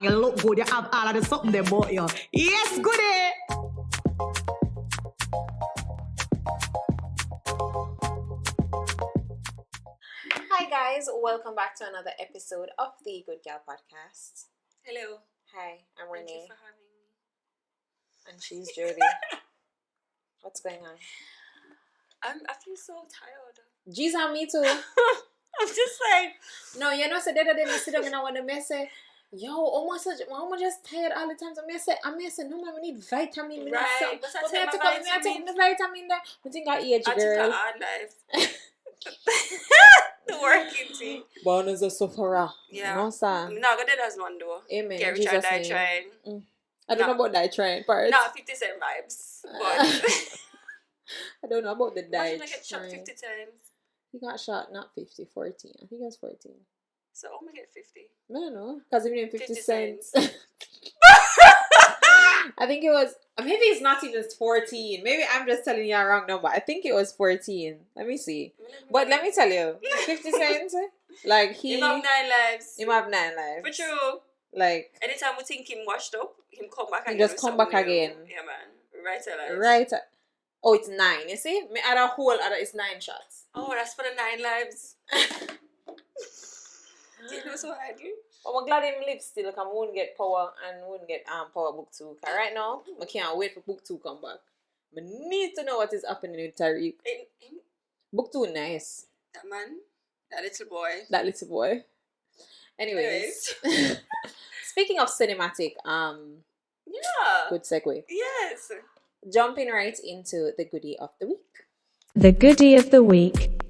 You look good, you have all of the something there about you. Yes, goodie! Hi guys, welcome back to another episode of the Good Girl Podcast. Hello. Hi, I'm Thank Renee. you for having me. And she's Jody. What's going on? I feel so tired. Jeez, and me too. I'm just like, No, you know, so the other day I sit down and I want to say, yo, almost just tired all the time. So I say, no man, we need vitamin. We need something. but But I take the vitamin there. I think I age, I girl. took a hard life. The working thing. Born as a sufferer. Yeah. No, sir. I'm not gonna do as one though. Amen. Get rich Jesus and die name. trying. I don't know about that trying part. Not 50 cent vibes. But I don't know about the diet. imagine I get shot 50 times. He got shot not 50, 14. I think it was 14. So I'm gonna get 50. I don't know. Because even 50 cents. cents. I think it was, maybe it's not even 14. Maybe I'm just telling you a wrong number. I think it was 14. Let me see. But let me tell you, 50 cents, like He have 9 lives. He have 9 lives. For true. Like, anytime we think him washed up, him come back again. He just come back again. Yeah, man. Right alive. Right. Oh, it's 9. You see? Me add a whole other, it's 9 shots. Oh, that's for the 9 lives. Do you know so I do? But I'm glad him live still, because I wouldn't get power and wouldn't get power book 2. Because right now, I can't wait for book 2 to come back. I need to know what is happening with Tariq. Book 2 nice. That man, that little boy. That little boy. Anyways. Speaking of cinematic, yeah. good segue. Yes. Jumping right into the goodie of the week. The goodie of the week.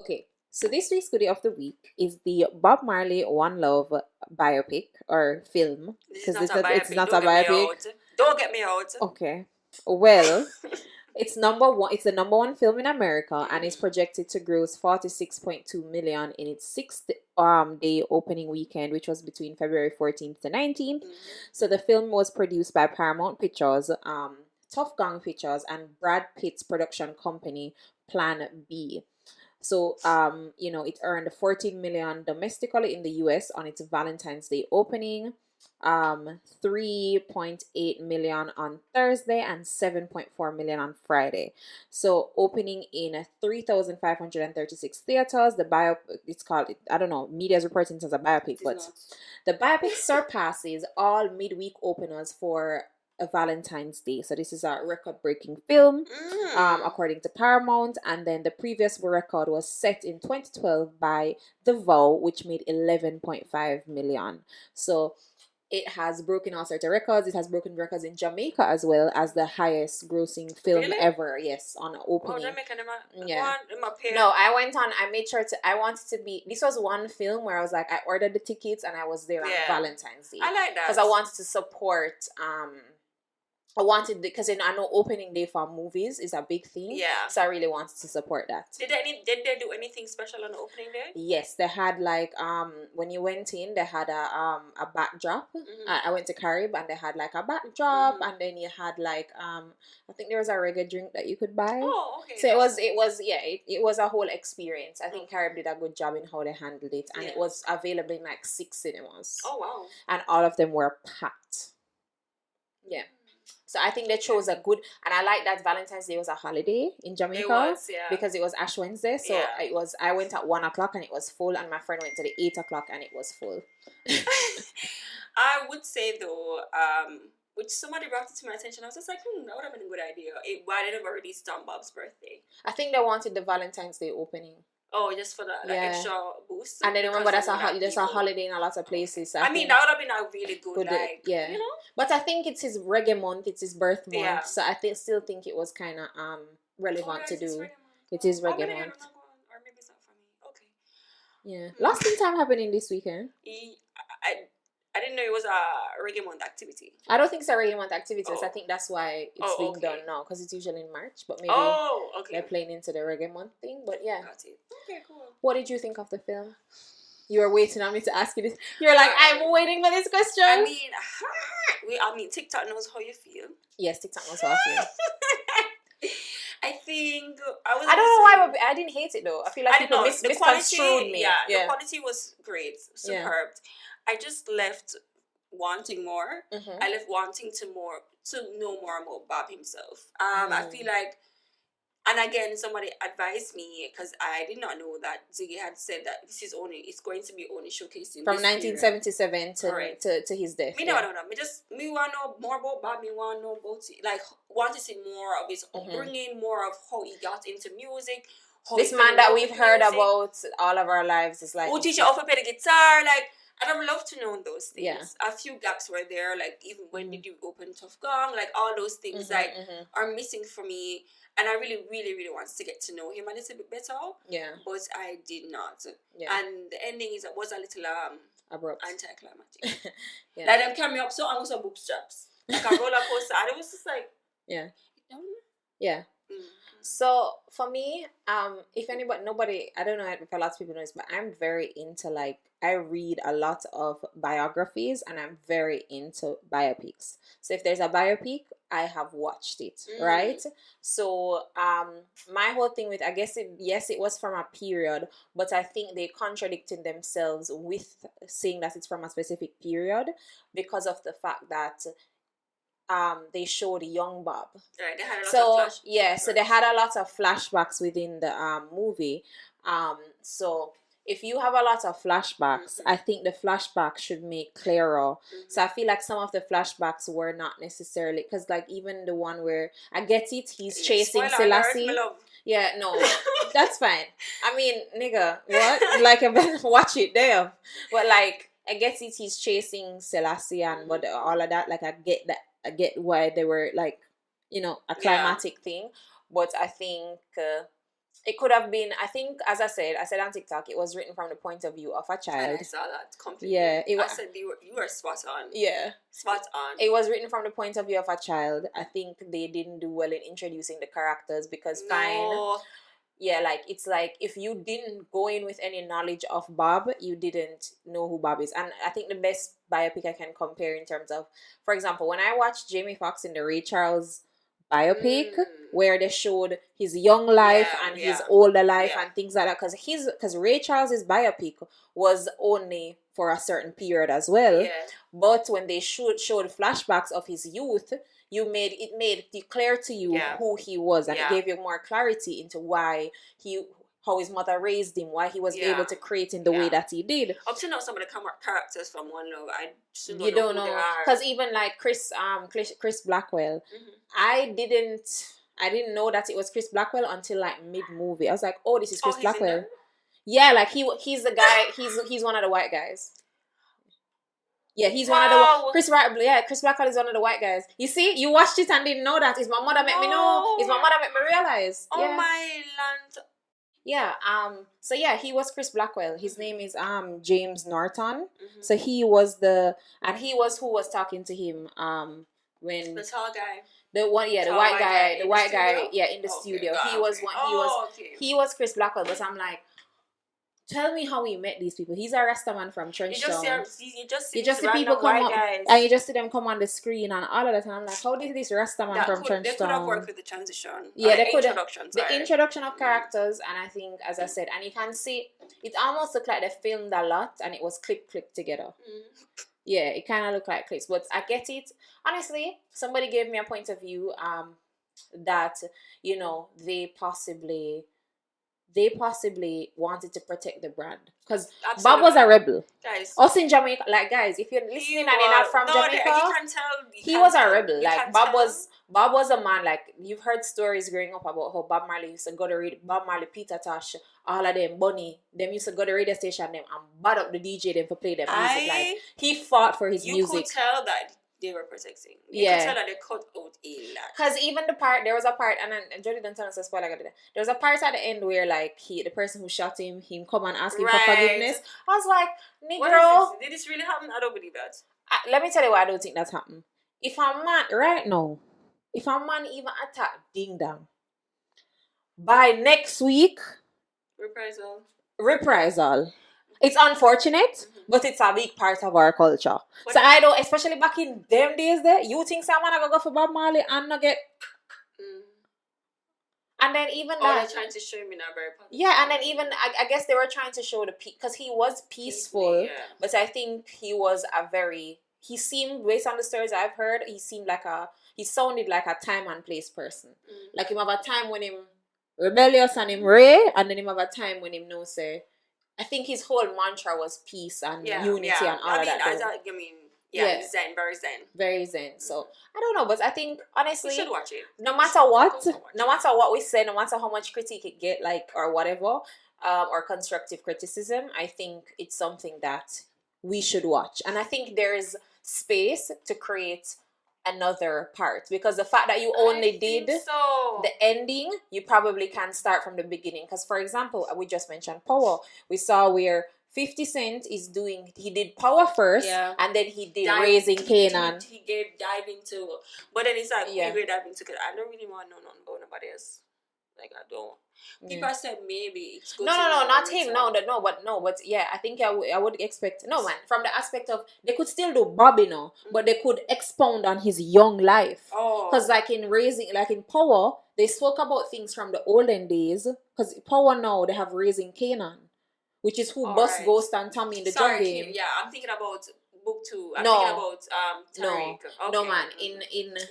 Okay, so this week's goodie of the week is the Bob Marley One Love biopic or film. It's not a biopic. Don't get me out. Okay. Well, it's number one. It's the number one film in America, and it's projected to gross $46.2 million in its 6th day opening weekend, which was between February 14th to 19th. So the film was produced by Paramount Pictures, Tough Gang Pictures, and Brad Pitt's production company Plan B. So, it earned $14 million domestically in the US on its Valentine's Day opening, $3.8 million on Thursday, and $7.4 million on Friday. So, opening in 3,536 theaters. The biopic, it's called, I don't know, media's reporting it as a biopic, but the biopic surpasses all midweek openers for a Valentine's Day. So this is a record-breaking film, according to Paramount. And then the previous record was set in 2012 by The Vow, which made $11.5 million. So it has broken all sorts of records. It has broken records in Jamaica as well as the highest grossing film ever. Yes, on opening. Oh, Jamaica, yeah. No, I went on. I made sure I wanted to be. This was one film where I was like, I ordered the tickets and I was there on Valentine's Day. I like that because I wanted to support. Because I know opening day for movies is a big thing. Yeah. So I really wanted to support that. Did they do anything special on the opening day? Yes, they had like when you went in, they had a backdrop. I went to Carib and they had like a backdrop, and then you had like I think there was a reggae drink that you could buy. Oh, okay. So it was a whole experience. I think Carib did a good job in how they handled it, and it was available in like 6 cinemas. Oh wow! And all of them were packed. Yeah. So I think they chose a good, and I like that Valentine's Day was a holiday in Jamaica. It was, because it was Ash Wednesday. So I went at 1:00 and it was full, and my friend went to the 8:00 and it was full. I would say though, which somebody brought it to my attention, I was just like, that would have been a good idea. Why they never released on Bob's birthday? I think they wanted the Valentine's Day opening. Oh, just for the extra boost. And then remember there's a holiday in a lot of places. So I mean, that would have been a really good you know. But I think it's his reggae month. It's his birth month. Yeah. So I still think it was kind of relevant to do. It is reggae month. Or maybe it's not for me. Okay. Yeah. Lost in Time happening this weekend. I didn't know it was a reggae month activity. I don't think it's a reggae month activity. So I think that's why it's being done now, because it's usually in March. But maybe they're playing into the reggae month thing. But yeah. Got it. Okay, cool. What did you think of the film? You were waiting on me to ask you this. You're like, I'm waiting for this question. I mean, TikTok knows how you feel. Yes, TikTok knows how I feel. I think I was. I don't know why, but I didn't hate it though. I feel like I don't people know. The misconstrued quality, me. yeah, Yeah. the quality was great, superb. I just left wanting more. Mhm. I left wanting to know more about Bob himself. I feel like, and again, somebody advised me because I did not know that Ziggy had said that it's going to be only showcasing From this 1977 Correct. to his death. Me no. Me want to know more about Bob. Me want to know about like want to see more of his upbringing, more of how he got into music. This man that we've heard about all of our lives is like who teach you how to play the guitar, like. And I would love to know those things. Yeah. A few gaps were there, like even when did you open Tough Gong, like all those things are missing for me. And I really, really, really wanted to get to know him a little bit better. Yeah. But I did not. Yeah. And the ending was a little abrupt, anticlimactic. Yeah. Like them carry me up so I was a bootstraps. Like a roller coaster. And it was just like Yeah. So for me, if nobody, I don't know if a lot of people know this, but I'm very into I read a lot of biographies and I'm very into biopics. So if there's a biopic, I have watched it, right? So my whole thing with, I guess it was from a period, but I think they contradicted themselves with saying that it's from a specific period because of the fact that they showed young Bob. Right, they had a lot of flashbacks. So they had a lot of flashbacks within the movie. So if you have a lot of flashbacks, I think the flashbacks should make clearer. So I feel like some of the flashbacks were not necessarily, because even the one where I get it, he's chasing Selassie. Yeah, no, that's fine. I mean, nigga, what? Like, I better watch it there. But I get it, he's chasing Selassie and but all of that. Like, I get that. I get why they were a climatic thing, but I think it could have been. I think, as I said on TikTok, it was written from the point of view of a child. And I saw that completely. Yeah, I said you were spot on. Yeah, spot on. It was written from the point of view of a child. I think they didn't do well in introducing the characters because fine. Yeah, it's like if you didn't go in with any knowledge of Bob, you didn't know who Bob is. And I think the best biopic I can compare in terms of, for example, when I watched Jamie Foxx in the Ray Charles biopic, where they showed his young life and his older life and things like that, because Ray Charles's biopic was only for a certain period as well. Yeah. But when they showed flashbacks of his youth, it made it clear to you who he was, and it gave you more clarity into how his mother raised him, why he was able to create in the way that he did. Up to now, some of the characters from One Love, I still don't know because even Chris Blackwell, I didn't know that it was Chris Blackwell until mid movie. I was like, oh, this is Chris Blackwell. Yeah, he's the guy. He's one of the white guys. Yeah, he's one of the Chris Blackwell is one of the white guys. You see, you watched it and didn't know that. It's my mother made me know. It's my mother made me realize. Oh my land. Yeah. So yeah, he was Chris Blackwell. His name is James Norton. So he was who was talking to him when the tall guy. The white guy, in the studio. He was Chris Blackwell, but I'm like, tell me how we met these people. He's a Rasta man from Trenchtown. You just see people come up, and you just see them come on the screen and all of that. And I'm like, how did this Rasta man from Trenchtown? They could have worked with the transition. Yeah, they could have. The introduction of characters, and I think, as I said, and you can see, it almost looked like they filmed a lot and it was clipped together. Yeah, it kind of looked like clips, but I get it. Honestly, somebody gave me a point of view that, they possibly wanted to protect the brand. Because Bob was a rebel. Guys. Us in Jamaica, guys, if you're listening and you're not from Jamaica, he was a rebel. Bob was a man, you've heard stories growing up about how Bob Marley used to go to read, Bob Marley, Peter Tosh, all of them, Bunny, them used to go to radio station them and bad up the DJ them for play their music. He fought for his music. You could tell that they were protecting. You could tell that they cut out a lot. Because even there was a part, and Jody don't tell us a spoiler. There was a part at the end where the person who shot him come and ask him for forgiveness. I was like, Negro. Did this really happen? I don't believe that. Let me tell you why I don't think that's happened. If a man even attack Ding Dong, by next week, reprisal. It's unfortunate, but it's a big part of our culture. So I don't, especially back in them days there, you think someone gonna go for Bob Marley and not get... And then even Or they're that, trying to show him in a very positive yeah, and then way. even I guess they were trying to show the because he was peaceful, Yeah. but I think he seemed, based on the stories I've heard, he sounded like a time and place person. Like him have a time when him rebellious and him ray, and then him have a time when him no say. I think his whole mantra was peace and unity and all of that. Yeah. Zen, very zen. Very zen. So I don't know, but I think honestly, We should watch it. no matter what we say, no matter how much critique it get, like, or whatever, or constructive criticism, I think it's something that we should watch. And I think there is space to create another part, because the fact that you only did the ending, you probably can start from the beginning. Because, for example, we just mentioned Power. We saw where 50 Cent he did Power first, and then he did Raising Canaan. He gave dive into, but then it's like, we dive into, because I don't really want to know nothing about nobody else. Like, I don't. People said maybe it's good. No, not him. But yeah, I think I would expect, no, man, from the aspect of, they could still do Bobby now, but they could expound on his young life. Because like in Power, they spoke about things from the olden days, because Power now, they have Raising Canaan, which is who Bus Ghost and Tommy in the jungle game. Yeah, I'm thinking about book 2. I'm thinking about Tariq. No, man. In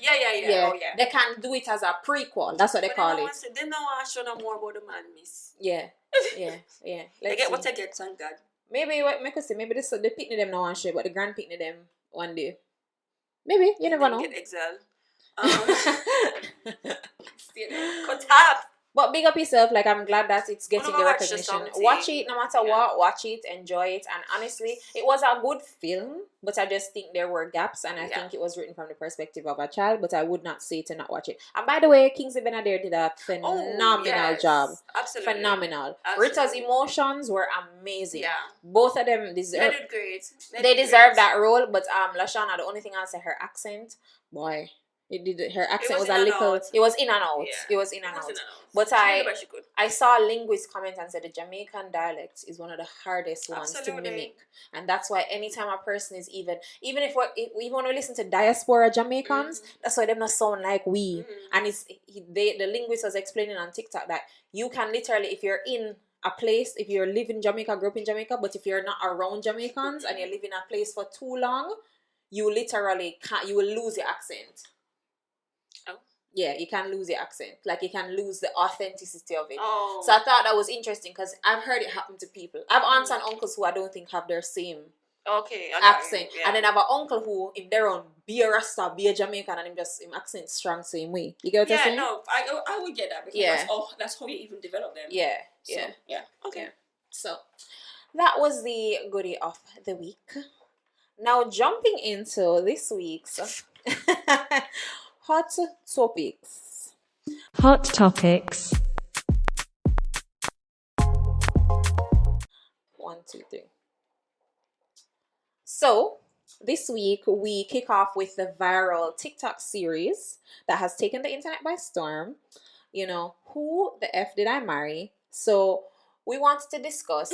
yeah. They can do it as a prequel. That's what they call it. They don't want to show no more about the man, miss. Yeah. They get what they get, thank God. Maybe what make us say, maybe the picnic them now and show, but the grand picnic them one day. Maybe, you never know. Get Excel. Cut up. But big up yourself, like, I'm glad that it's getting the recognition. Watch it, no matter what, watch it, enjoy it. And honestly, it was a good film, but I just think there were gaps, and I think it was written from the perspective of a child, but I would not say to not watch it. And by the way, Kingsley Benadir did a phenomenal job. Absolutely. Phenomenal. Rita's emotions were amazing. Yeah. Both of them deserve. They did great. They deserve that role, but Lashana, the only thing I'll say, her accent, boy. Her accent was a little. It was in and out. Yeah. It was in and out. But I saw a linguist comment and said the Jamaican dialect is one of the hardest ones to mimic, and that's why anytime a person is even if we want to listen to diaspora Jamaicans, that's why them not sound like we. And the linguist was explaining on TikTok that you can literally, if you're in a place, if you live in Jamaica, grew up in Jamaica, but if you're not around Jamaicans and you live in a place for too long, you literally can't. You will lose your accent. Yeah, you can lose your accent. Like, you can lose the authenticity of it. So I thought that was interesting, because I've heard it happen to people. I have aunts and uncles who I don't think have their same accent. And then I have an uncle who, if they're on, be a Rasta, be a Jamaican, and him accent strong same way. You get what I'm saying? Yeah, no, I would get that, because that's how you even develop them. Yeah. Okay. So that was the goodie of the week. Now, jumping into this week's Hot topics. 1, 2, 3. So, this week we kick off with the viral TikTok series that has taken the internet by storm. Who the F did I marry? So, we want to discuss,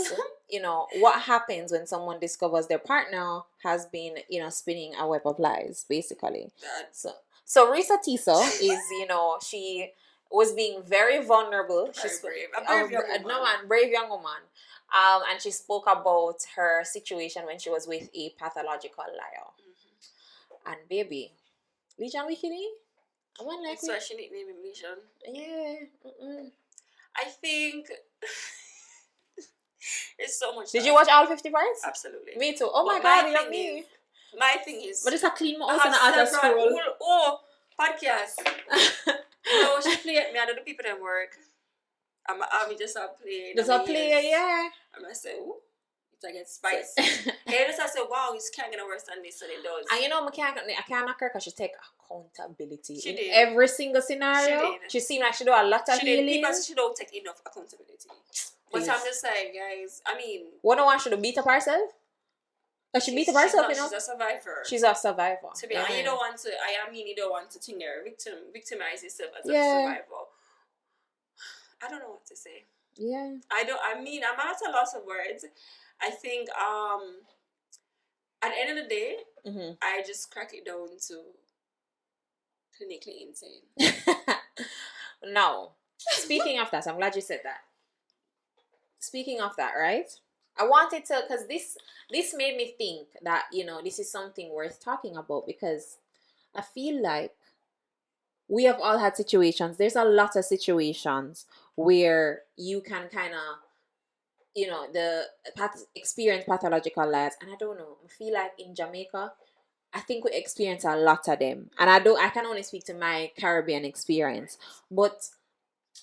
what happens when someone discovers their partner has been, spinning a web of lies, basically. So Reesa Teesa is, she was being very vulnerable. She's brave. A brave young woman. Brave young woman. And she spoke about her situation when she was with a pathological liar. And baby, Legion Wikini? I want like. That's why she nicknamed him Legion. Yeah. I think it's so much. Did you watch all 50 parts? Absolutely. Me too. Oh my God, you're me. My thing is, but it's a clean mouse and a scroll. Podcast. She play at me. I don't do people that work. I'm just a play. Just a play, yeah. I'm gonna say, ooh, it's like it's spicy. Hey, I say, wow, it's can't get worse than this, and it does. And I can't knock her because she take accountability she in did. Every single scenario. She seemed like she do a lot of healing. People she don't take enough accountability. But I'm just saying, guys. I mean, one should beat up herself. Because she beat up herself, She's a survivor. She's a survivor. To be honest, you don't want to. You don't want to think her victimize yourself as a survivor. I don't know what to say. Yeah. I'm at a loss of words. I think at the end of the day, I just crack it down to clinically insane. No. Speaking of that, I'm glad you said that. Speaking of that, right? I wanted to, because this made me think that, this is something worth talking about, because I feel like we have all had situations. There's a lot of situations where you can kind of, experience pathological lies. And I don't know, I feel like in Jamaica, I think we experience a lot of them. And I can only speak to my Caribbean experience. But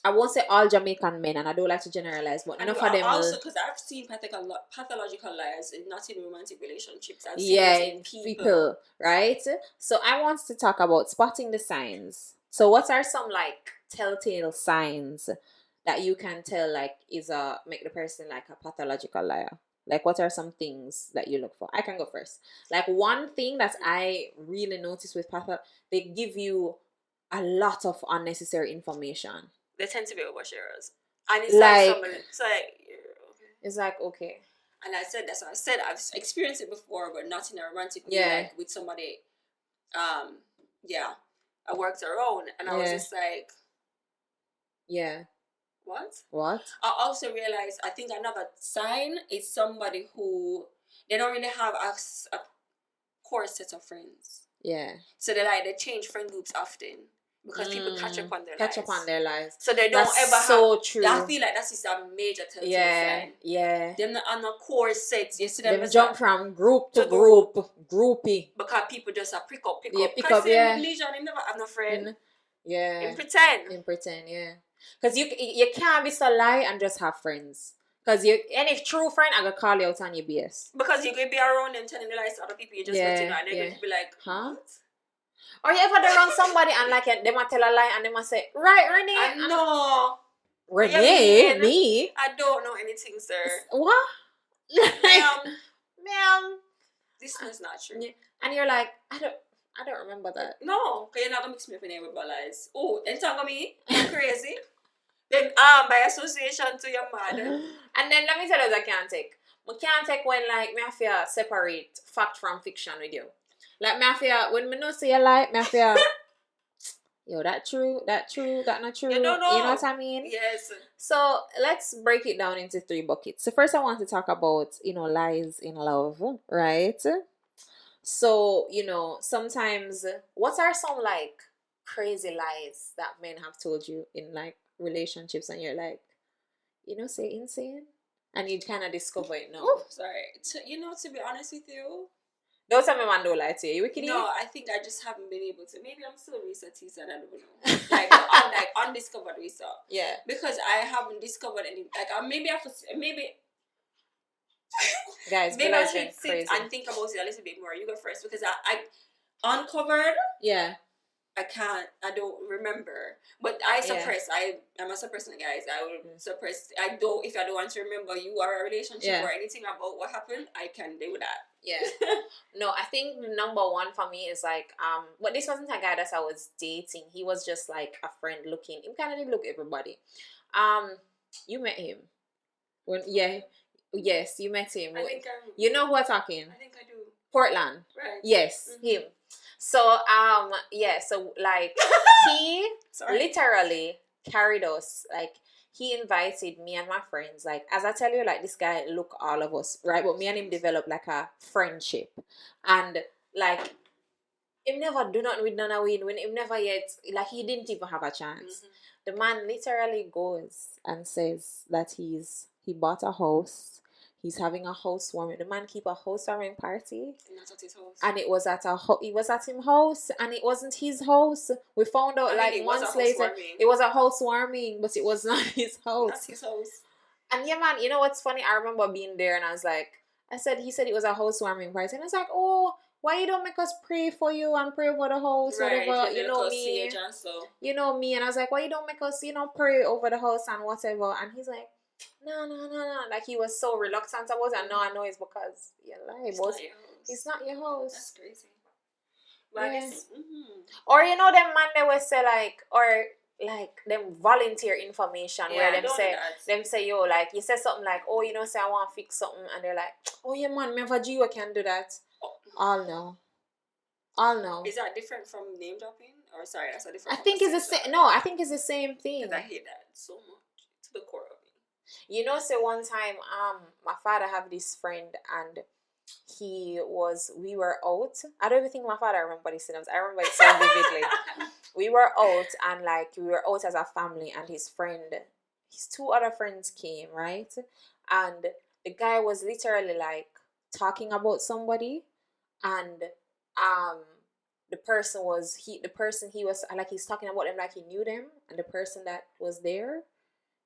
I won't say all Jamaican men, and I don't like to generalize, but enough of them. Also, because I've seen pathological liars not in romantic relationships. I've seen it in people, right? So I want to talk about spotting the signs. So what are some like telltale signs that you can tell like make the person like a pathological liar? Like, what are some things that you look for? I can go first. Like, one thing that I really noticed with they give you a lot of unnecessary information. They tend to be oversharers. And it's like okay. And that's what I said. I've experienced it before, but not in a romantic way, like with somebody. I worked around, and I was just like, what? I also realized, I think another sign is somebody who they don't really have a core set of friends. Yeah. So they change friend groups often. Because people catch up on their lives. So they don't true. I feel like that's just a major telltale sign. Yeah. They're not on a core set. You see them jump from group to group. Groupie. Because people just pick up. Leisure, they never have no friend. In pretend, yeah. Because you can't be so lie and just have friends. Because any true friend, I'm going to call you out on your BS. Because you could be around them telling the lies to other people you just met and they're going to be like, huh? What? Or you ever around somebody and like they might tell a lie and they might say, right, Renee? I know. Renee? Me? I don't know anything, sir. What? Ma'am. This is not true. And you're like, I don't remember that. No, because you're not going to mix me up in here with lies. Oh, entangle me? I'm crazy. Then by association to your mother. And then let me tell you what I can't take. I can't take when like me have to separate fact from fiction with you. Like, me feel, when me know say a lie, me feel, yo, that not true. You don't know. You know what I mean? Yes. So, let's break it down into 3 buckets. So, first I want to talk about, lies in love, right? So, sometimes, what are some, like, crazy lies that men have told you in, like, relationships and you're like, say insane? And you kind of discover it now. Oh, sorry. To be honest with you, don't tell me man don't lie to you. No, I think I just haven't been able to. Maybe I'm still Reesa, Teesa, I don't know. Like undiscovered Reesa. Yeah. Because I haven't discovered any. Like maybe guys, maybe I should sit and think about it a little bit more. You go first because I uncovered. Yeah. I don't remember. But I suppress. I'm a suppressor, guys. I will suppress. If I don't want to remember you or a relationship or anything about what happened, I can do that. Yeah. No, I think number 1 for me is like, but this wasn't a guy that I was dating. He was just like a friend looking. He kind of did look everybody. You met him. Yes, you met him. You know who I'm talking? I think I do. Portland. Right. Yes, him. So, so like he literally carried us, like he invited me and my friends, like as I tell you, like this guy look all of us, right? But me and him developed like a friendship, and like him never do nothing with none of when him never yet, like he didn't even have a chance. The man literally goes and says that he bought a house. He's having a housewarming. The man keep a housewarming party. And that's at his house. And it was at his house, and it wasn't his house. We found out like months later it was a housewarming, but it was not his house. That's his house. And yeah, man, you know what's funny? I remember being there, and I was like, he said it was a housewarming party, and I was like, oh, why you don't make us pray for you and pray over the house, right, whatever, you know me. You know me, and I was like, why you don't make us, pray over the house and whatever? And he's like, no. Like he was so reluctant about it, and now I know it's because you're lying. It's not your house. That's crazy. But or them man they will say like, or like them volunteer information where them say yo, like you say something like, oh, say I want to fix something, and they're like, oh yeah man, me for you I can do that. All no. Is that different from name dropping? Or sorry, that's a different. I think it's the same. No, I think it's the same thing. I hate that. so much to the core of me. You know, so one time, my father have this friend, and we were out. I don't even think my father remember these things. I remember it so vividly. We were out, and like we were out as a family, and his two other friends came, right? And the guy was literally like talking about somebody, and the person he was like, he's talking about them like he knew them, and the person that was there,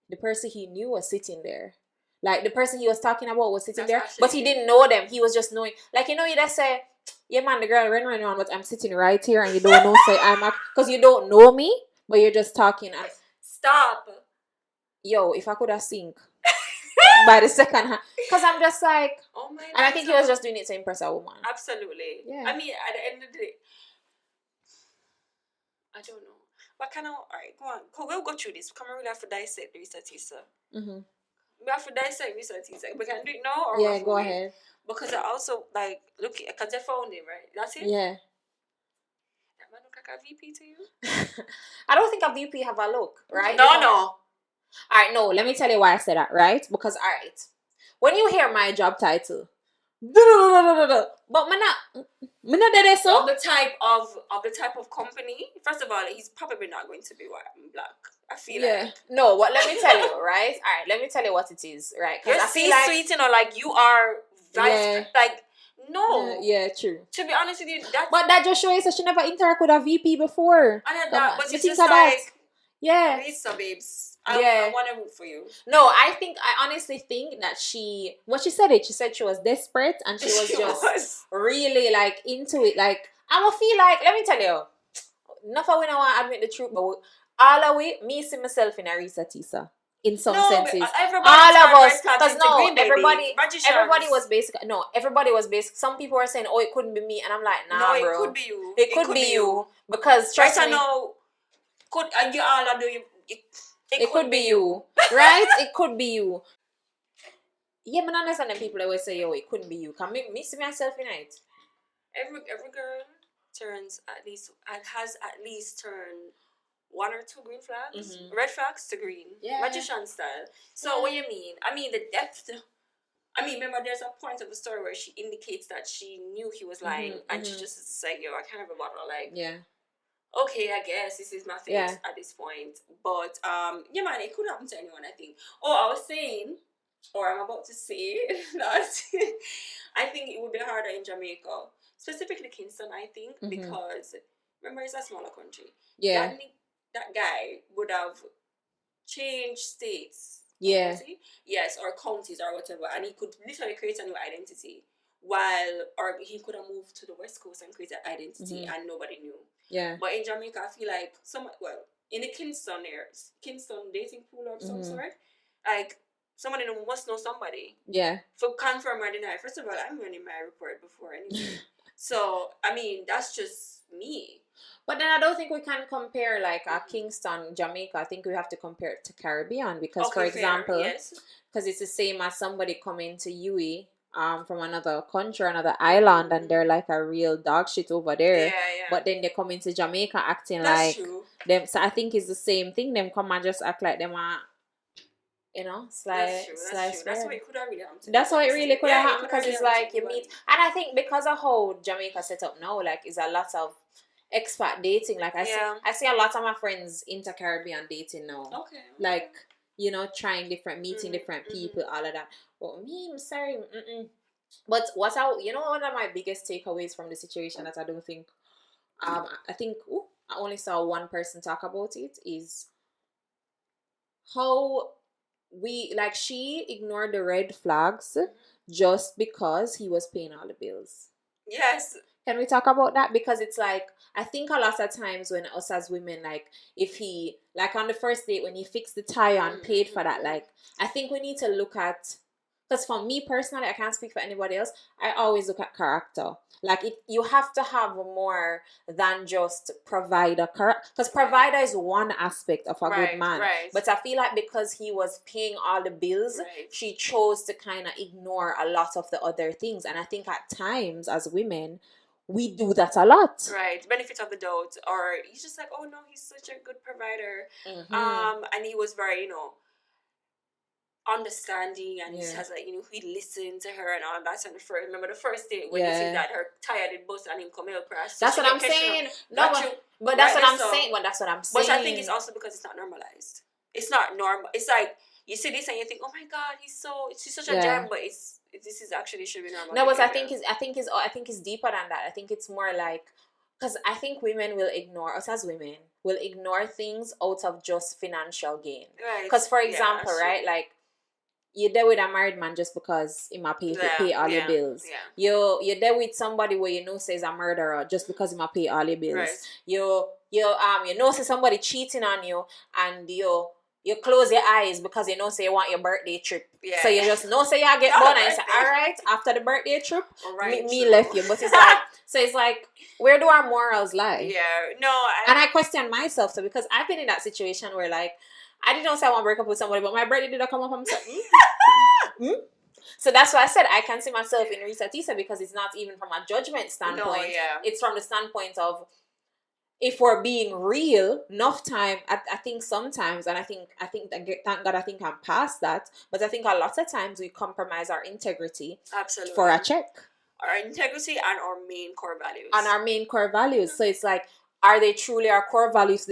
the person he knew was sitting there. Like the person he was talking about was sitting there, but he didn't know them. He was just knowing, like, you know, you just say, yeah man, the girl run on, but I'm sitting right here, and you don't know, say because you don't know me, but you're just talking. And stop. Yo, if I could have sink by the second hand, because I'm just like, oh my. And I think he was just doing it to impress a woman. Absolutely. Yeah. I mean, at the end of the day, I don't know. But kind of, alright, go on. We'll go through this. Come on, we'll have to dissect Reesa Teesa. We have to dissect Reesa Teesa. We can do it now or yeah, go ahead. Because I also, like, look, because they found him, right? That's it? Yeah. That man look like a VP to you? I don't think a VP have a look, right? No. Alright, no, let me tell you why I said that, right? Because, alright, when you hear my job title, but me not there so. Of the type of company, first of all, he's probably not going to be white and black. I feel like. No, but let me tell you, right? Alright, let me tell you what it is, right? You're C-suite, you know, like you are vice, like, no. Yeah, true. To be honest with you, but that just shows that she never interacted with a VP before. But it's just like, yeah. Reesa, babes. I want to root for you. No, I honestly think that she said she was desperate, and she was just really like into it. Like, I will feel like, let me tell you, nothing when I want to admit the truth, but all the way, me see myself in a Reesa Teesa. In some senses, all of us, because everybody was basic. No, everybody was basic. Some people were saying, "Oh, it couldn't be me," and I'm like, "Nah, no, bro, it could be you. It could be you because trust me, could you all are doing it could be you, right? It could be you." Yeah, but I understand them people always say, "Yo, it couldn't be you." Can me see myself in it? Every girl has at least turned 1 or 2 green flags, red flags to green, magician style. So what you mean? I mean the depth. I mean, remember, there's a point of the story where she indicates that she knew he was lying, and she just is like, "Yo, I can't have a bottle." Like, okay, I guess this is my fate at this point. But yeah, man, it could happen to anyone, I think. I was saying, or I'm about to say that I think it would be harder in Jamaica, specifically Kingston. I think because remember, it's a smaller country. Yeah. That guy would have changed states. Yeah. Yes, or counties or whatever, and he could literally create a new identity. Or he could have moved to the West Coast and created an identity and nobody knew. Yeah. But in Jamaica, I feel like in the Kingston dating pool of some sort, like somebody must know somebody. Yeah. For confirm or deny. First of all, I'm running my report before anything. So, I mean, that's just me. But then I don't think we can compare like a Kingston, Jamaica. I think we have to compare it to Caribbean because, for example, because it's the same as somebody coming to UE from another country, another island, and they're like a real dog shit over there. Yeah. But then they come into Jamaica acting that's like true. them. So I think it's the same thing. Them come and just act like them are, That's true. That's what it could have really happened. That's what it really could have happened because it's like you meet, and I think because of how Jamaica set up now, like, is a lot of expat dating. Like I see a lot of my friends into Caribbean dating now. Okay. Like, trying meeting different people, all of that. But me, I'm sorry. But one of my biggest takeaways from the situation that I don't think, I think I only saw one person talk about it, is how she ignored the red flags just because he was paying all the bills. Yes. Can we talk about that? Because it's like, I think a lot of times when us as women, like, if he, like on the first date, when he fixed the tire and paid for that, like, I think we need to look at, because for me personally, I can't speak for anybody else, I always look at character. Like, you have to have more than just provider. Because provider is one aspect of a good man. Right. But I feel like because he was paying all the bills, she chose to kind of ignore a lot of the other things. And I think at times as women, we do that a lot. Right, benefit of the doubt, or he's just like, oh no, he's such a good provider, and he was very, understanding, and he has like, he listened to her and all that. And remember the first day when he said that her tire did bust and him come help her. So that's what I'm saying. No, but that's what I'm saying. But that's what I'm saying. But I think it's also because it's not normalized. It's not normal. It's like you see this and you think, oh my God, she's such a gem, but this is actually should be normal. No, but I think it's deeper than that. I think it's more like, because I think women will ignore us as women will ignore things out of just financial gain. Right. Because for example, right, like you're there with a married man just because he might pay all your bills. Yeah. You're there with somebody where you know says a murderer just because he might pay all your bills. Right. You know say somebody cheating on you and you close your eyes because you know say you want your birthday trip. Yeah. So you just know say you get born and you say, all right, after the birthday trip, me left you. But it's like so it's like, where do our morals lie? Yeah. No. And I question myself so because I've been in that situation where like I didn't say I want to break up with somebody, but my birthday did come up. I'm like, So that's why I said I can see myself in Reesa Teesa because it's not even from a judgment standpoint. No, yeah. It's from the standpoint of if we're being real, enough time. I think sometimes, and I think thank God I think I'm past that. But I think a lot of times we compromise our integrity for a check. Our integrity and our main core values. So it's like, are they truly our core values?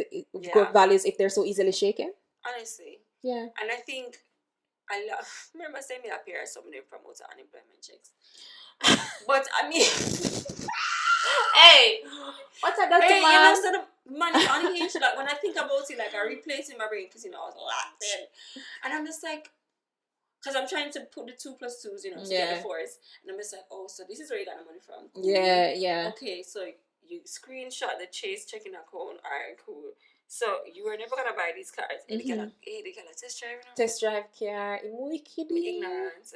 Good values if they're so easily shaken? Honestly. Yeah. And I think remember saying me up here some of them promote unemployment checks. But I mean hey, what's that man? So the money on Hinge, like when I think about it, like I replay it in my brain because I was locked in. And I'm just like, because I'm trying to put the 2 plus 2s, to get the 4s. And I'm just like, oh, so this is where you got the money from. Cool. Yeah. Okay, so you screenshot the Chase checking account. All right, cool. So you were never gonna buy these cars. And they can test drive now. Test drive car. Ignorance.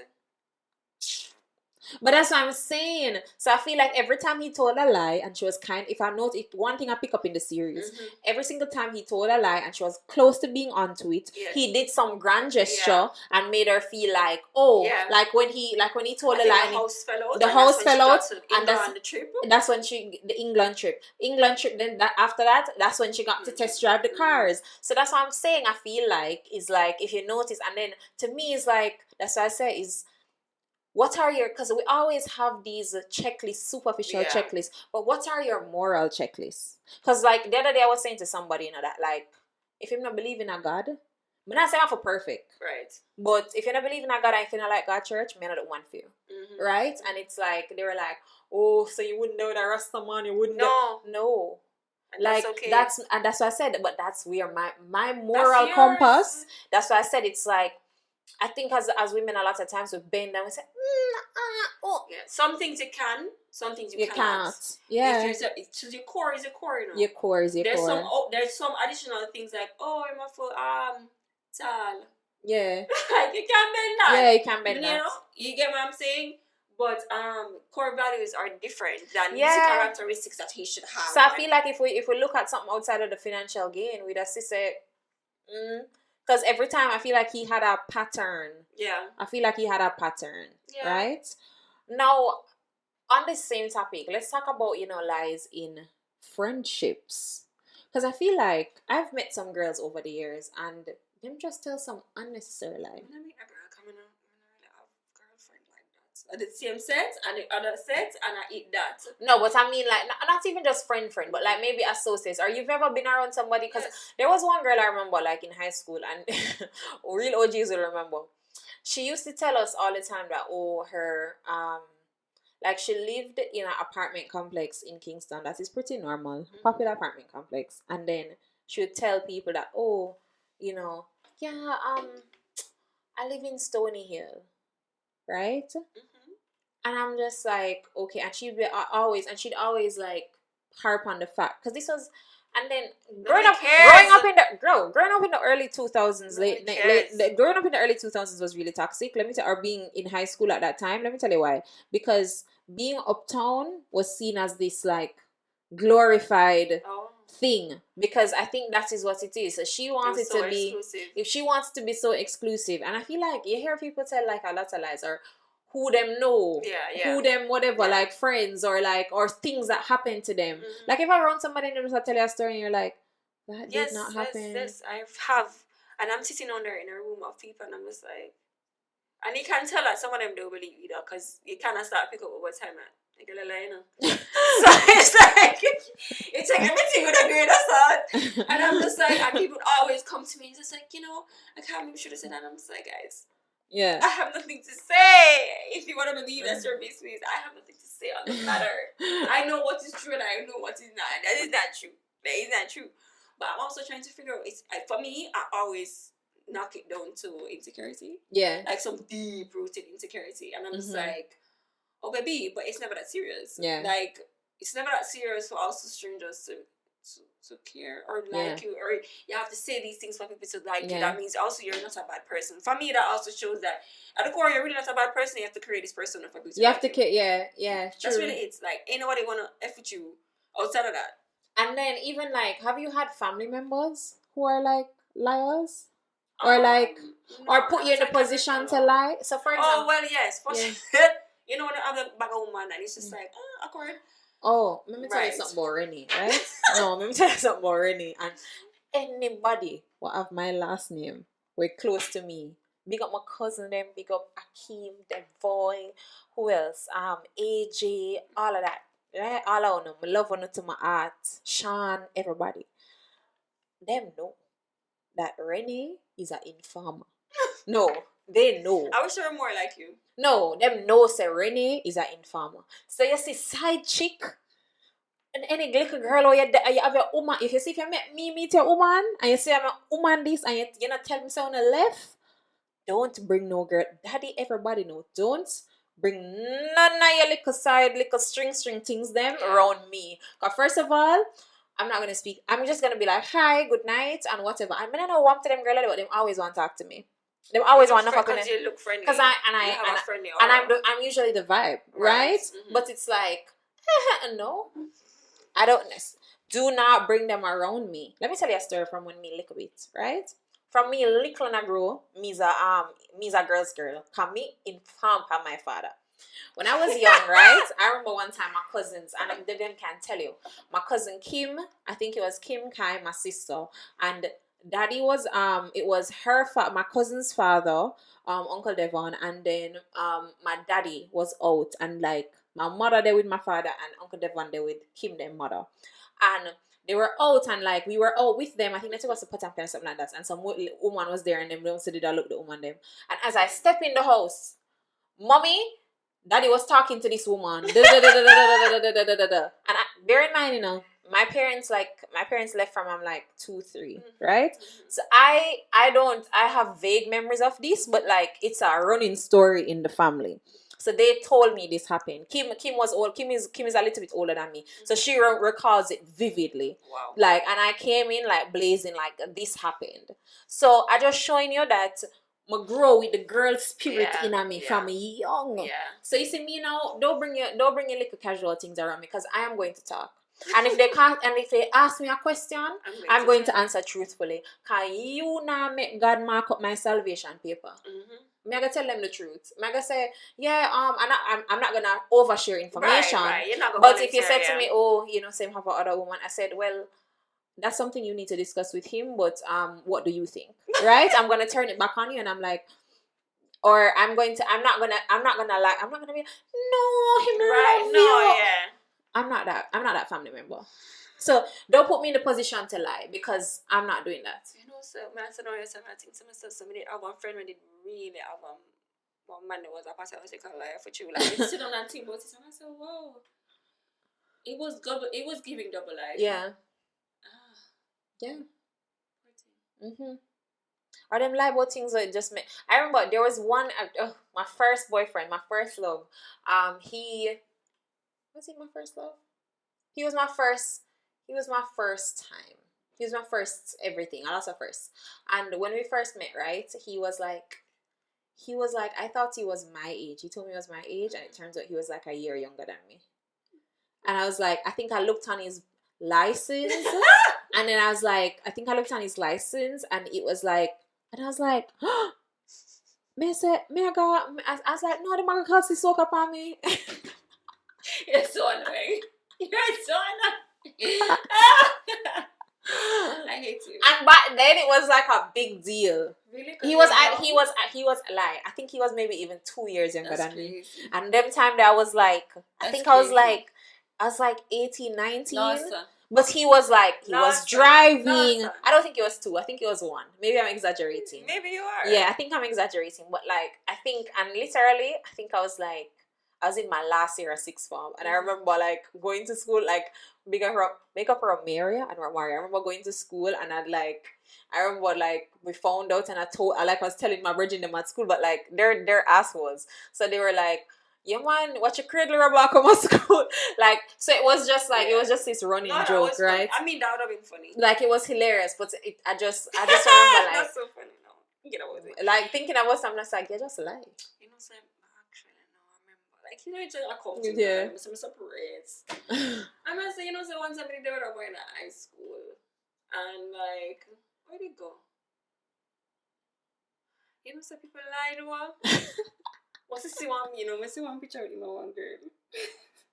But that's what I'm saying. So I feel like every time he told a lie and she was kind, if I notice one thing I pick up in the series, every single time he told a lie and she was close to being onto it, he did some grand gesture and made her feel like, like when he told a lie, the house fell out, and that's when the England trip. Then after that, that's when she got to test drive the cars. So that's what I'm saying. I feel like is like if you notice, and then to me it's like that's what I say is. What are your, because we always have these checklists, superficial checklists, but what are your moral checklists? Because like the other day I was saying to somebody, that like, if you don't believe in a God, I'm not saying I'm for perfect. Right. But if you don't believe in a God and if you don't like God church, I'm not the one for you. Right? And it's like, they were like, oh, so you wouldn't know that Rasta man, you wouldn't know. No. And like that's okay. That's what I said, but that's where my moral compass, that's what I said, it's like, I think as women a lot of times we bend and we say, some things you can, some things you cannot. Yeah. So your core is your core, Your core is your core. There's some additional things like, I'm a full tall. Yeah. Like you can bend that. Yeah, you can bend that. You get what I'm saying? But core values are different than the characteristics that he should have. So I feel like if we look at something outside of the financial gain, we'd just say, because every time I feel like he had a pattern. Yeah. I feel like he had a pattern. Yeah. Right? Now, on the same topic, let's talk about, lies in friendships. Because I feel like I've met some girls over the years and them just tell some unnecessary lies. When I meet a girl coming up, I have a girlfriend like that. At the same set and the other set and I eat that. No, but I mean like not even just friend, but like maybe associates. Or you've ever been around somebody, because there was one girl I remember like in high school, and real OGs will remember. She used to tell us all the time that her like she lived in an apartment complex in Kingston that is pretty normal, popular apartment complex, and then she would tell people that I live in Stony Hill, right? And I'm just like, okay. And she'd always like harp on the fact, because this was, and then growing up in the early 2000s, growing up in the early 2000s was really toxic. Let me tell, or being in high school at that time. Let me tell you why. Because being uptown was seen as this like glorified thing, because I think that is what it is. So she wanted to be exclusive. If she wants to be so exclusive, and I feel like you hear people tell like a lot of lies, or who them know, Yeah. who them whatever, Yeah. like friends or things that happen to them. Mhm. Like if I run somebody and they tell you a story and you're like, that did not happen. Yes, I have. And I'm sitting on there in a room of people, and I'm just like, and you can tell that some of them don't believe either, because you kind of start pick up what time at. Like, you know. So it's like everything with a grain of salt. And I'm just like, and people always come to me and just like, I can't believe you should have said that. And I'm just like, guys, Yeah. I have nothing to say. If you want to believe that's your business, I have nothing to say on the matter. I know what is true and I know what is not. That is not true. That is not true. But I'm also trying to figure out, for me, I always knock it down to insecurity. Yeah. Like some deep-rooted insecurity. And I'm just like, oh, baby, but it's never that serious. Yeah. Like, it's never that serious for also strangers to care or like you, or you have to say these things for people to like you. That means also you're not a bad person. For me, that also shows that at the core, you're really not a bad person. You have to create this persona for people to you have to care. Yeah. True. That's really it. Like, ain't nobody want to F with you outside of that. And then even like, have you had family members who are like liars? Or like, or put you in a position to lie? So for example... Oh, well, yes. For sure. You know, when you have a bag of woman and it's just like, awkward. Oh, let me tell you something about Rennie, right? No, let me tell you something about Rennie. And anybody will have my last name, we're close to me. Big up my cousin, them. Big up Akeem, Devoy. Who else? AJ, all of that. Right? All of them. I love them to my heart. Sean, everybody. Them know that Rennie is an informer. No, they know. I wish they were more like you. No, them know say Rennie is an informer. So you see side chick and any little girl or you have your woman. If you see if you meet your woman and you say I'm a woman this and you not tell me so on the left, don't bring no girl. Daddy, everybody know. Don't bring none of your little side, little string things them around me. Because first of all, I'm not gonna speak. I'm just gonna be like, hi, good night, and whatever. I mean, I know one to them girl, but them always want to talk to me. They always want to fuck with me. Because you look friendly. Because I'm usually the vibe, right? Mm-hmm. But it's like, no, I don't. Do not bring them around me. Let me tell you a story from when me little bit, right? From me little and I grow, me's a girl's girl. Come me inform by my father. When I was young, right? I remember one time my cousins, and them can't tell you. My cousin Kim, I think it was Kim Kai, my sister, and daddy was it was her my cousin's father, Uncle Devon, and then my daddy was out, and like my mother there with my father and Uncle Devon there with Kim their mother, and they were out, and like we were out with them. I think they took us to put or something like that, and some woman was there, and them also did I look the woman them, and as I step in the house, mommy, daddy was talking to this woman, and bear in mind, my parents left from I'm like 2-3, right? So I have vague memories of this, but like it's a running story in the family. So they told me this happened. Kim was old. Kim is a little bit older than me, so she recalls it vividly. Wow. Like, and I came in like blazing, like this happened. So I just showing you that I grow with the girl spirit in me from young. Yeah. So you see me now. Don't bring your little casual things around me, because I am going to talk. And if they ask me a question, I'm going to answer truthfully. Cause you now make God mark up my salvation paper. I'm gonna tell them the truth. I'm gonna say, I'm not gonna overshare information. Right. You're not gonna but if you said to me, same have other woman, I said, well, that's something you need to discuss with him. But what do you think? Right? I'm gonna turn it back on you, and I'm like, or I'm not gonna lie. I'm not gonna be no him right. Love No, you. yeah. I'm not that family member. So don't put me in the position to lie, because I'm not doing that. So I think to myself, somebody I have one friend when they really have one man that was a pathological liar for you. Like they sit on that team about it, and I said, wow. It was giving double life. Yeah. Yeah. Or them lie about things that just make. I remember there was one. My first boyfriend, my first love. Was he my first love? He was my first time. He was my first everything. I lost my first. And when we first met, right, he was like, I thought he was my age. He told me he was my age, and it turns out he was like a year younger than me. And I was like, I think I looked on his license, and then I was like, I think I looked on his license, and it was like, and I was like, Me say, me I got, I was like, no, the man can't see soak up on me. You're so annoying. You're so annoying. I hate you. And back then it was like a big deal. Really? He was like, I think he was maybe even 2 years younger than me. And them time that I was like, I was like 18, 19. Nossa. But he was like, he was Nossa. driving. Nossa. I don't think it was 2. I think it was 1. Maybe I'm exaggerating. Maybe you are. Yeah, I think I'm exaggerating. But like, I think, and literally, I think I was in my last year of sixth form. And I remember like going to school, like, make up for Maria and Maria. I remember going to school and I remember like we found out and I was telling my virgin them at school, but like their assholes. So they were like, yeah man, watch your cradle rubber come to school. Like, so it was just like, it was just this running joke, right? I mean, that would have been funny. Like, it was hilarious, but I just remember like, that's so funny. No, get away with it. Like thinking about something that's like, yeah, just lie. You know, so actually, no, I remember. Like, you know, it's a culture. Yeah. Some separates. I must say, you know, so once somebody they were going to high school, and like, where'd it go? You know, so people lie to her. What's the see one? You know, I see one picture of him and one girl.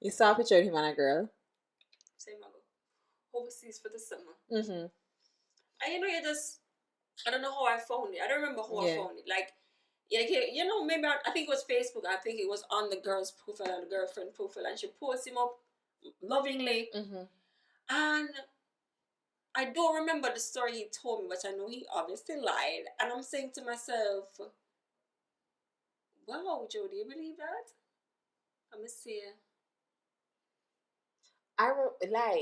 You saw a picture of him and a girl. Same go overseas for the summer. Mm-hmm. And you know, I don't know how I found it. I don't remember how I found it. Like, you know, maybe I think it was Facebook. I think it was on the girl's profile and the girlfriend profile, and she posted him up lovingly. Mm-hmm. And I don't remember the story he told me, but I know he obviously lied. And I'm saying to myself, wow, Joe, do you believe that? I'm gonna see.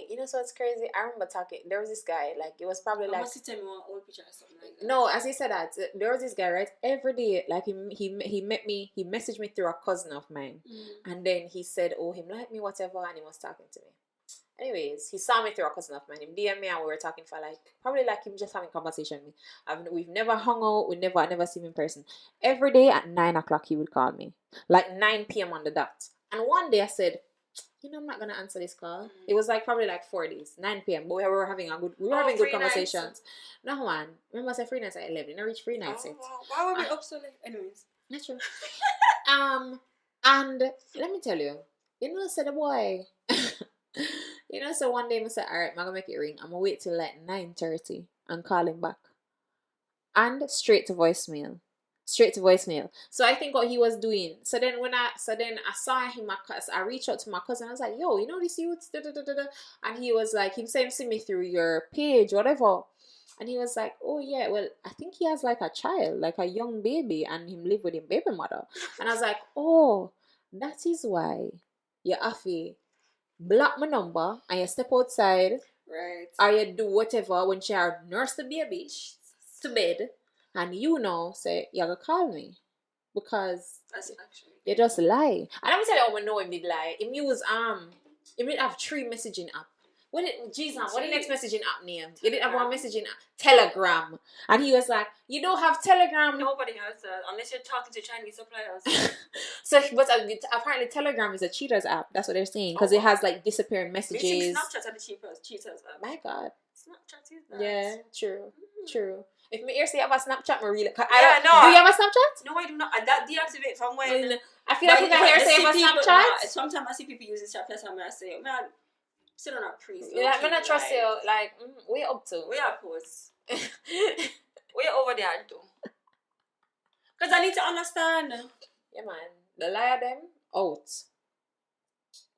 You know, so it's crazy. I remember there was this guy, like, it was probably like. Must tell me one old picture or something like that? No, as he said that, there was this guy, right? Every day, like, he messaged me through a cousin of mine. Mm. And then he said, oh, him like me, whatever, and he was talking to me. Anyways, he saw me through a cousin of mine. Him DM me and we were talking for like, probably like him just having conversation with me. We've never hung out. I never seen him in person. Every day at 9 o'clock he would call me. Like 9 p.m. on the dot. And one day I said, you know, I'm not gonna answer this call. It was like probably like 4 days, 9 p.m. But we were having good conversations. No man, remember I said free nights at 11. I reached free nights. Wow. Why were we up so late? Anyways, that's true. And let me tell you, you know, said the boy. You know, so one day I said, alright, I'm gonna make it ring. I'm gonna wait till like 9:30 and call him back. And straight to voicemail. So I think what he was doing. So then I saw him, I reached out to my cousin. I was like, yo, you know this youth? And he was like, he said, see me through your page, whatever. And he was like, oh yeah, well, I think he has like a child, like a young baby, and him live with him baby mother. And I was like, oh, that is why you have to block my number and you step outside. right? Or you do whatever when she nurse the baby to bed. And you know, say, you're going to call me. Because That's actually. you just lie. And I'm tell you how I know him did lie. Him use, he did have 3 messaging app. What the next messaging app name? You did have one messaging app. Telegram. And he was like, you don't have Telegram. Nobody has that unless you're talking to Chinese suppliers. But apparently Telegram is a cheaters app. That's what they're saying. Because it has like disappearing messages. You think Snapchat are the cheaters app? My God. Snapchat is that. Yeah, true. If me ear say you have a Snapchat, me really. No. Do you have a Snapchat? No, I do not. That deactivate from when. I feel like if I hear say you have a Snapchat. Sometimes I see people using Snapchat and I say, man, still on a priest. Yeah, I'm not trust you. Like, we up to. We are posts. We over there too. Because I need to understand. Yeah, man. The liar them out.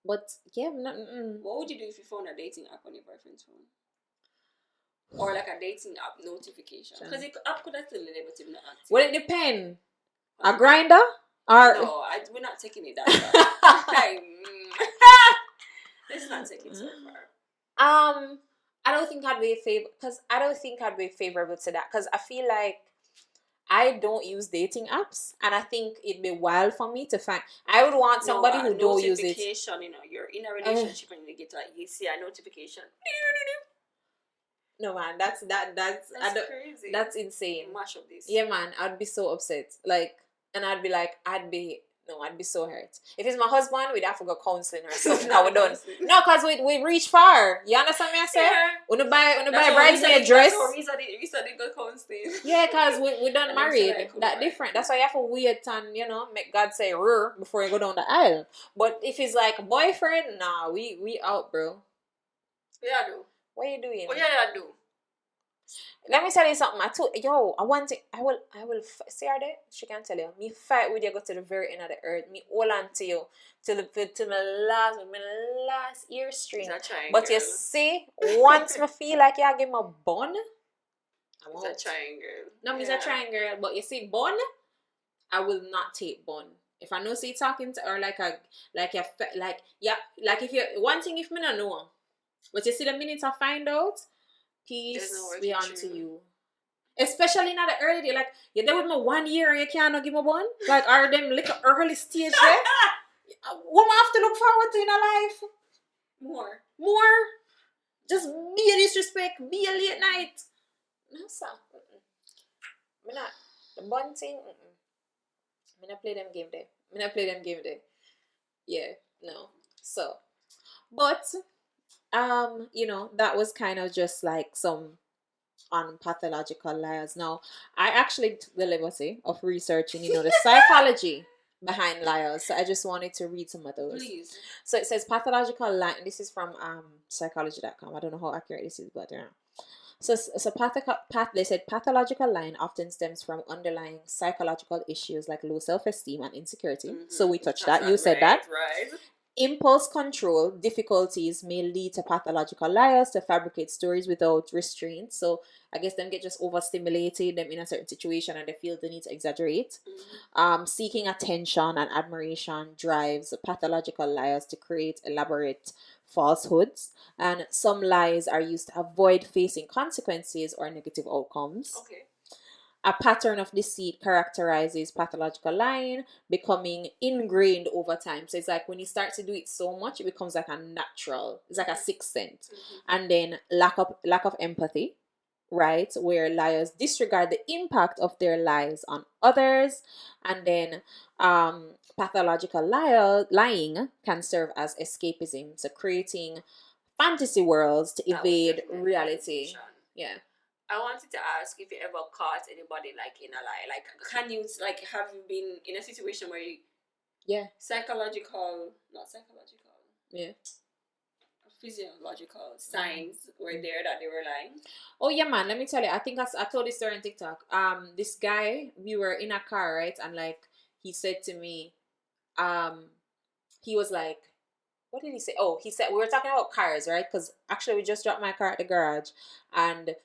But yeah, what would you do if you found a dating app on your boyfriend's phone? Or like a dating app notification? Because the app could have still label to not active. Well, it depend. A grinder? Or No, we're not taking it that far. Let's not take it so far. I don't think I'd be favorable to that, because I feel like I don't use dating apps, and I think it'd be wild for me to find. I would want somebody who don't use it. Notification, you know, you're in a relationship and you get like you see a notification. No man, that's crazy. That's insane. Mash up this. Yeah man, I'd be so upset. Like, and I'd be like, No, I'd be so hurt. If it's my husband, we'd have to go counseling or something. Now we're done. No, because we reach far. You understand me? I say, when you buy bridesmaid dress. That's what Reesa did go counseling. Yeah, because we done married. Like, That different. That's why you have to wait and, make God say rur before you go down the aisle. But if it's like a boyfriend, nah, we out, bro. Yeah, I do. What are you doing? Oh, yeah, I do. Let me tell you something. I want to. I will. See her there. She can tell you. Me fight with you. Go to the very end of the earth. Me hold on to you till my last earstring. But you see, once me feel like you give me a bun, I'm out. It's a triangle. No, it's a triangle. But you see, bun, I will not take bun. If I know, say talking to or like if you one thing if me not know, but you see the minute I find out. Peace be unto you. Especially in the early day, like you're there with me 1 year and you can't give me one. Like are them little early stage there? What I have to look forward to in a life? More. Just be a disrespect, be a late night. No sir. Me not the bun thing. Me not play them game there. Yeah, no. So, but. That was kind of just like some unpathological liars. Now, I actually took the liberty of researching, the psychology behind liars. So I just wanted to read some of those. Please. So it says pathological lying. This is from psychology.com. I don't know how accurate this is, but yeah. So they said pathological lying often stems from underlying psychological issues like low self-esteem and insecurity. Mm-hmm. So we touched that. You said that. Right. Impulse control difficulties may lead to pathological liars to fabricate stories without restraint. So I guess them get just overstimulated, them in a certain situation and they feel the need to exaggerate. Mm-hmm. Seeking attention and admiration drives pathological liars to create elaborate falsehoods. And some lies are used to avoid facing consequences or negative outcomes. Okay. A pattern of deceit characterizes pathological lying, becoming ingrained over time. So it's like when you start to do it so much, it becomes like a natural. It's like a sixth sense. Mm-hmm. And then lack of empathy, right? Where liars disregard the impact of their lies on others. And then pathological lying can serve as escapism. So creating fantasy worlds to evade reality. Yeah. I wanted to ask if you ever caught anybody like in a lie. Like, have you been in a situation where you, not psychological, physiological signs were there that they were lying? Oh yeah, man. Let me tell you. I think I told this story on TikTok. This guy, we were in a car, right, and like he said to me, he was like, what did he say? Oh, he said we were talking about cars, right? Because actually we just dropped my car at the garage, and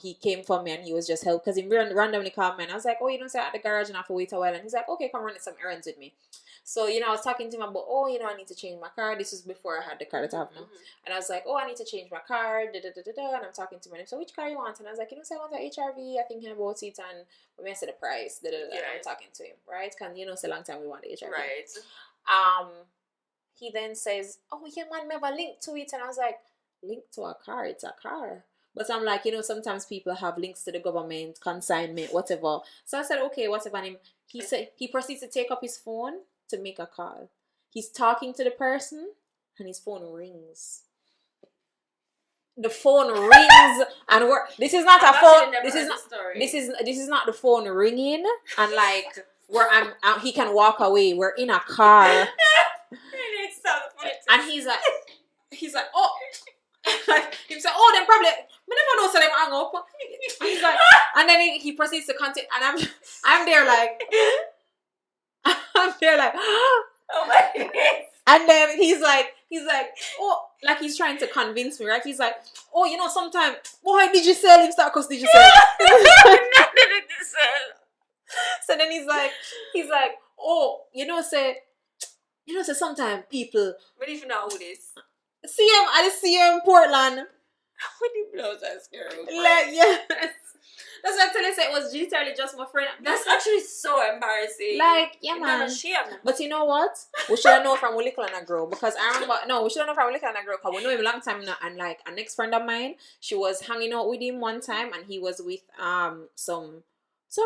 he came for me and he was just helped because he randomly called me and I was like, oh, you don't say at the garage and I have to wait a while, and he's like, okay, come run some errands with me. So I was talking to him about, I need to change my car. This was before I had the car that I have now. Mm-hmm. And I was like, I need to change my car, and I'm talking to him and so which car you want? And I was like, say I want an HRV, I'm thinking about it, and I said the price, and I'm talking to him, right? Because it's a long time we want the HRV. Right. He then says, oh yeah man, we have a link to it, and I was like, link to a car? It's a car. But I'm like, sometimes people have links to the government, consignment, whatever. So I said, okay, whatever. And he said he proceeds to take up his phone to make a call. He's talking to the person, and his phone rings. The phone rings, and this is not a phone. This is not the phone ringing, and like where he can walk away. We're in a car, and he's like, oh. Like he said, oh, then probably we never know, so them hang up. And he's like, and then he proceeds to continue, and I'm there like, oh my goodness. And then he's like, oh, like he's trying to convince me, right? He's like, oh, sometimes, why did you sell him? Start, cause did you sell? So then he's like, oh, say sometimes people. But if you know who this. I just see him in Portland. When he blows that girl. Like, yes. That's what I tell you, it was literally just my friend. That's actually so embarrassing. Like, yeah, man. But you know what? We should have known from we little and I grow. Because I remember, we should have known from we little and I grow. Because we know him a long time now. And like, a next friend of mine, she was hanging out with him one time. And he was with some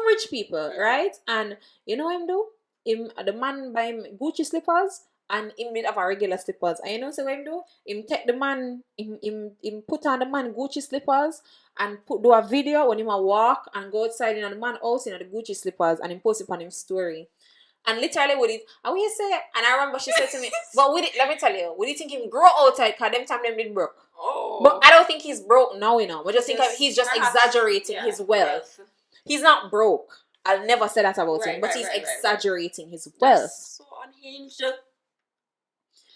rich people, right? And you know him, though? the man buy him Gucci slippers and him did have a regular slippers. And you know so what him do? Him take the man, him put on the man Gucci slippers and do a video when him a walk and go outside in the man house in the Gucci slippers and him post it on him story. And literally with it, and we say, and I remember she said to me, but with it, let me tell you, would you think him grow outside because them time them did broke? Oh. But I don't think he's broke now, you know. But just think he's just perhaps, exaggerating his wealth. He's not broke. I'll never say that about him, but he's right. exaggerating his wealth. That's so unhinged.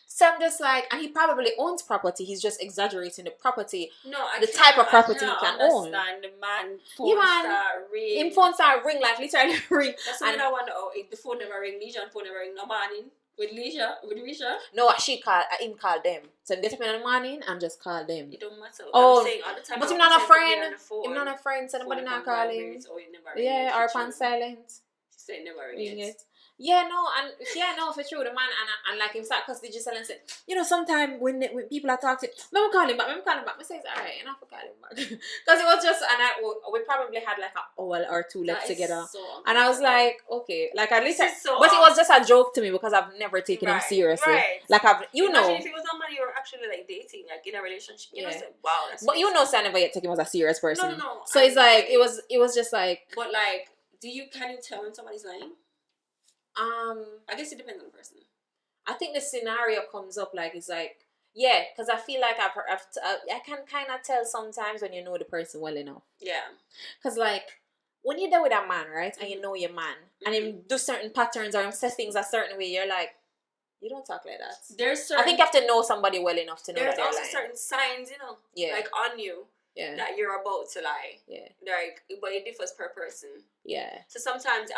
So I'm just like, and he probably owns property. He's just exaggerating the property. No, the type of property he can own. The man phone start ring. Him phone start ring like literally ring. That's why I wonder. Oh, the phone never ring. Leisure and phone never ring. No morning with Reesa. No, him call them. So him get up in the morning and just call them. It don't matter. Oh, I'm saying all the time. but him not a friend. Him not a friend. So nobody not call him. Yeah, or upon silent. She said never ring it. Yeah, no, for sure. The man and like him start cuss digital and say, you know, sometimes when people are talking, let me call him back. I say, alright, enough to call him back. Because it was just, and we probably had like an hour or two left together. So and I was like, okay, like at least, but it was just a joke to me because I've never taken him seriously. Right. Like Imagine know. if it was somebody you were actually like dating, like in a relationship, you know, say, wow. That's but you know, so I never yet take him as a serious person. No. So it's like, it was just like. But like, can you tell when somebody's lying? I guess it depends on the person. I think the scenario comes up like it's like because I feel like I can kind of tell sometimes when you know the person well enough. Yeah. Because like when you're there with a man, right, and you know your man, and him do certain patterns or him say things a certain way, you're like, you don't talk like that. I think you have to know somebody well enough to know that they're lying. There's also certain signs, you know, like on you. Yeah. That you're about to lie. Yeah. Like, but it differs per person. Yeah. So sometimes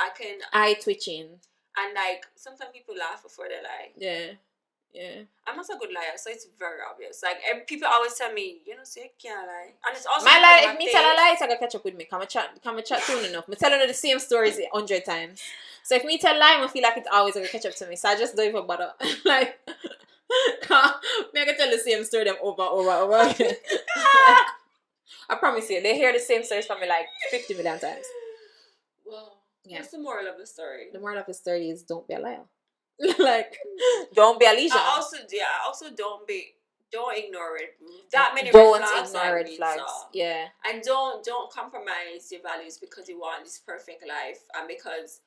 eye twitching. And like sometimes people laugh before they lie. Yeah. I'm not a good liar, so it's very obvious. Like people always tell me, you know, say you can't lie, and it's also my lie. If me tell a lie, it's gonna catch up with me. Come and chat soon enough. Me telling her the same stories 100 times. So if me tell a lie, I feel like it's always gonna catch up to me. So I just don't even bother. Like, me I can tell the same story them over again. I promise you, they hear the same stories from me like 50 million times. Well. Yeah. What's the moral of the story? The moral of the story is don't be a liar. Like, don't be a leisure. Also don't ignore it. That many don't ignore red flags. Yeah. And don't compromise your values because you want this perfect life and because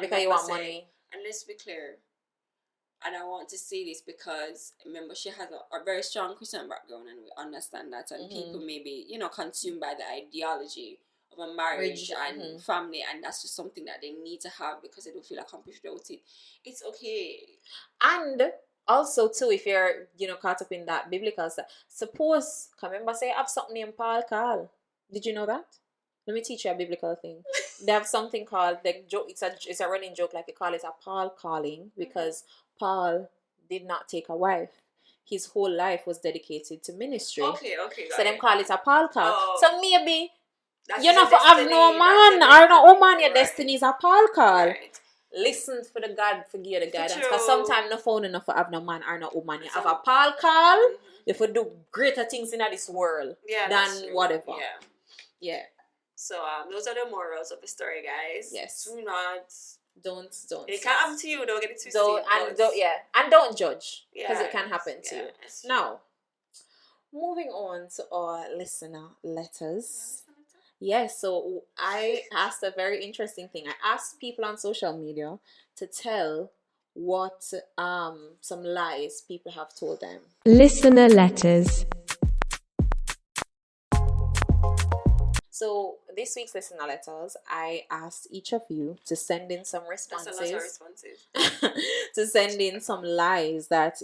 you want money. And let's be clear. And I want to say this because remember she has a very strong Christian background and we understand that and people may be, you know, consumed by the ideology of a marriage and family, and that's just something that they need to have because they don't feel accomplished without it. It's okay. And also too, if you're caught up in that biblical stuff, suppose remember say I have something named Paul call. Did you know that? Let me teach you a biblical thing. They have something called joke. It's a running joke, like they call it a Paul calling because Paul did not take a wife. His whole life was dedicated to ministry. Okay. So them call it a Paul call. Oh. So maybe. You're not have no man or no woman. Your destiny is a Paul call. Right. Listen for the God, forgive the guidance. Because sometimes no phone enough for have no man or no woman. You have a Paul call. If you do greater things in this world than whatever. Yeah. So those are the morals of the story, guys. Yes. Do not. Don't. It can happen to you. Don't get it twisted. And don't judge because it can happen to you. Now, moving on to our listener letters. Yes, so I asked a very interesting thing. I asked people on social media to tell what some lies people have told them. Listener letters. So this week's listener letters, I asked each of you to send in some responses. That's a lot of responses. To send in some lies that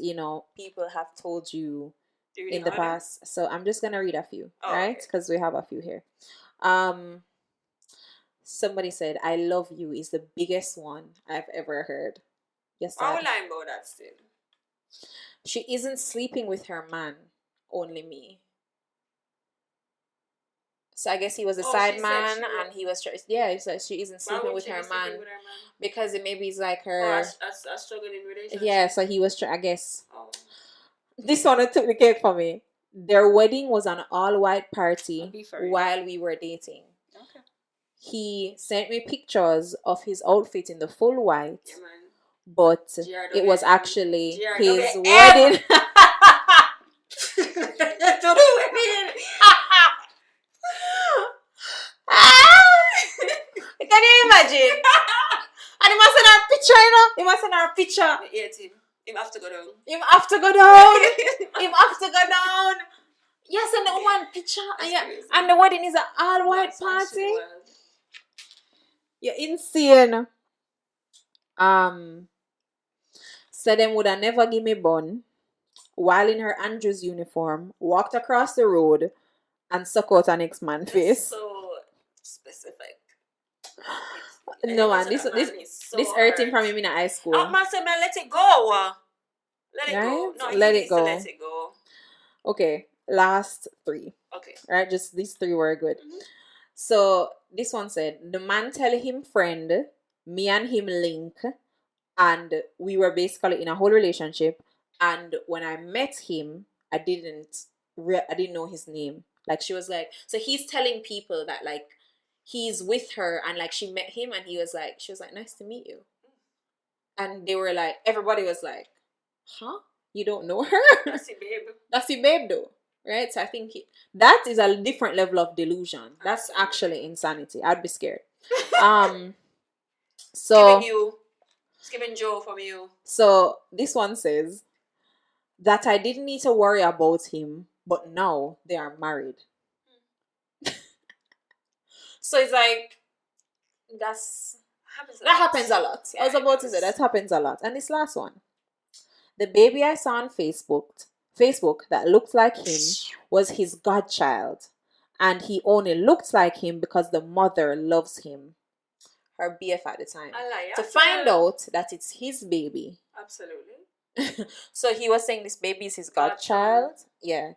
people have told you in the past. So I'm just gonna read a few, right? Because we have a few here. Somebody said, "I love you" is the biggest one I've ever heard. Yes, I would lie about that still. She isn't sleeping with her man, only me. So I guess he was a side man, and he was she isn't sleeping with her man because it maybe is like her a struggling relationship. Yeah, so he was I guess. Oh. This one took the cake for me. Their wedding was an all-white party while we were dating. Okay. he sent me pictures of his outfit in the full white, Yeah, man. but GRWM. it was actually his GRWM. wedding. To the wedding. Can you imagine? And he must send her a picture, you know? He must send her a picture. I hate him. Him have to go down. Him have to go down. Him have to go down. Yes, and the woman picture. And, yeah, crazy. and the wedding is an all-white That's actually party. wild. You're insane. Said them would have never give me bun while in her Andrew's uniform, walked across the road and suck out an ex-man It's face. so specific. No man, this hurt him from him in high school. Man said, man, let it go. Let it go. Right? No, Let he it needs go. to let it go. Okay, last 3. Okay. Right, just these 3 were good. Mhm. So this one said, the man tell him friend, me and him link, and we were basically in a whole relationship. And when I met him, I didn't know his name. Like she was like, so he's telling people that like he's with her, and like she met him, and she was like, nice to meet you. And they were like, everybody was like, huh? You don't know her? That's it, babe. That's your babe though. Right? So I think that is a different level of delusion. That's actually insanity. I'd be scared. So It's giving Joe from you. So this one says that I didn't need to worry about him, but now they are married. So it's like that happens a lot. Yeah, I was about to say that happens a lot. And this last one. The baby I saw on Facebook that looked like him was his godchild. And he only looked like him because the mother loves him. Her BF at the time. To find out that it's his baby. Absolutely. So he was saying this baby is his godchild. Yeah.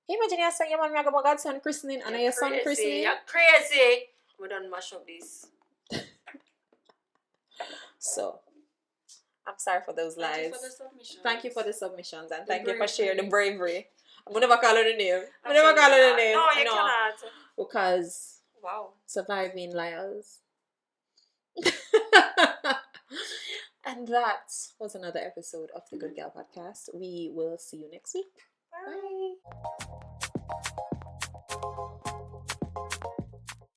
Imagine you saying, your man, my godson christening, and your son christening. You're crazy. We don't mash up this. So, I'm sorry for those lies. Thank you for the submissions, and thank you for sharing the bravery. I'm gonna never call her the name. I'm never call her the name. No, you cannot. Because Wow. surviving liars. And that was another episode of the Good Girl Podcast. We will see you next week. Bye.